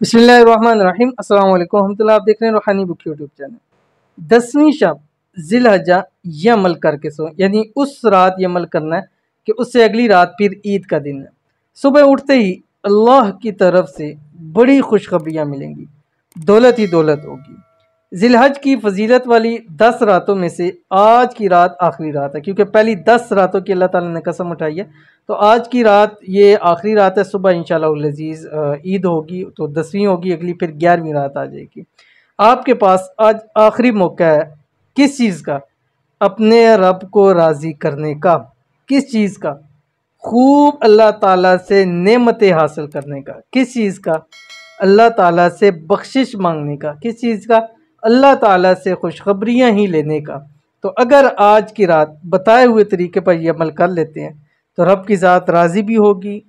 बिस्मिल्लाहिर्रहमानिर्रहीम। अस्सलाम वालेकुम रहमतुल्लाह। आप देख रहे हैं रूहानी बुक यूट्यूब चैनल। 10वीं शब जिलहज्जा ये अमल करके सो, यानी उस रात ये अमल करना है कि उससे अगली रात फिर ईद का दिन है। सुबह उठते ही अल्लाह की तरफ से बड़ी खुशखबरियाँ मिलेंगी, दौलत ही दौलत होगी। जिलहज की फजीलत वाली 10 रातों में से आज की रात आखिरी रात है, क्योंकि पहली 10 रातों की अल्लाह ताला ने कसम उठाई है। तो आज की रात ये आखिरी रात है। सुबह इंशाअल्लाह अज़ीज़ ईद होगी, तो 10वीं होगी, अगली फिर 11वीं रात आ जाएगी। आपके पास आज आखिरी मौका है किस चीज़ का? अपने रब को राज़ी करने का। किस चीज़ का? खूब अल्लाह ताला से नेमतें हासिल करने का। किस चीज़ का? अल्लाह ताला से बख्शिश मांगने का। किस चीज़ का? अल्लाह ताला से खुशखबरियाँ ही लेने का। तो अगर आज की रात बताए हुए तरीके पर ये अमल कर लेते हैं तो रब की ज़ात राज़ी भी होगी,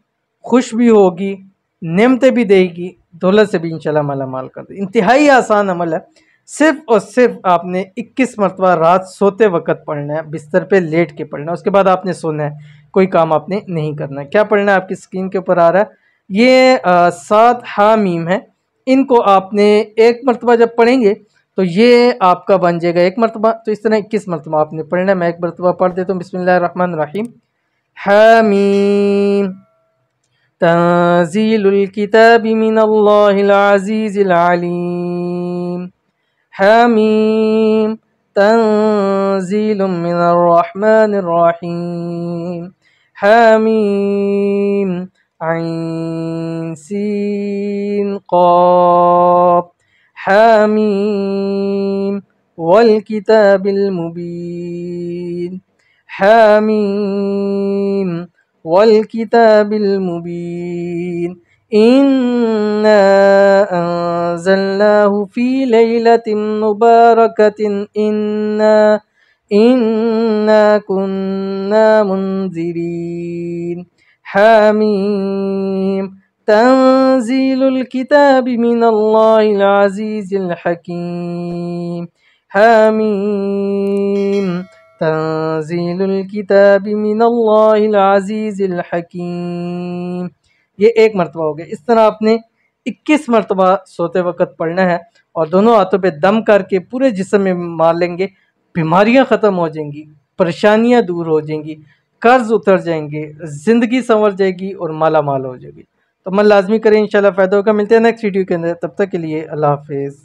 खुश भी होगी, नेमतें भी देगी, दौलत से भी इंशाल्लाह माला माल कर दे। इंतहाई आसान अमल है। सिर्फ़ और सिर्फ आपने 21 मरतबा रात सोते वक़्त पढ़ना है, बिस्तर पे लेट के पढ़ना है, उसके बाद आपने सोना है, कोई काम आपने नहीं करना है। क्या पढ़ना है? आपकी स्क्रीन के ऊपर आ रहा है, ये 7 हामीम है। इनको आपने एक मरतबा जब पढ़ेंगे तो ये आपका बन जाएगा एक मरतबा। तो इस तरह 21 मरतबा आपने पढ़ना है। मैं एक मरतबा पढ़ देता हूँ। बिस्मिल्लाहिर्रहमानिर्रहीम। हामीम तंज़ीलुल किताबि मिनल्लाहिल अज़ीज़िल अलीम। हामीम तंज़ीलुम मिनर रहमानिर रहीम। हामीम ऐन सीन क़ाफ। हामीम वल किताबिल मुबीन। हामीम वल किताबिल मुबीन। इन्ना अंज़लनाहु फ़ी लैलतिन मुबारकतिन इन्ना कुन्ना मुंज़िरीन। हामीम तंज़ीलुल किताबि मिनल्लाहिल अज़ीज़िल हकीम। हामीम तंज़ीलुल किताबि मिनल्लाहिल अज़ीज़िल हकीम। ये एक मरतबा हो गया। इस तरह आपने 21 मरतबा सोते वक़्त पढ़ना है और दोनों हाथों पे दम करके पूरे जिस्म में मार लेंगे। बीमारियां ख़त्म हो जाएंगी, परेशानियां दूर हो जाएंगी, कर्ज उतर जाएंगे, ज़िंदगी संवर जाएगी और माला माल हो जाएगी। तो अमल लाजमी करें, इंशाल्लाह फ़ायदा होगा। मिलते हैं नेक्स्ट वीडियो के अंदर, तब तक के लिए अल्लाह हाफ़िज़।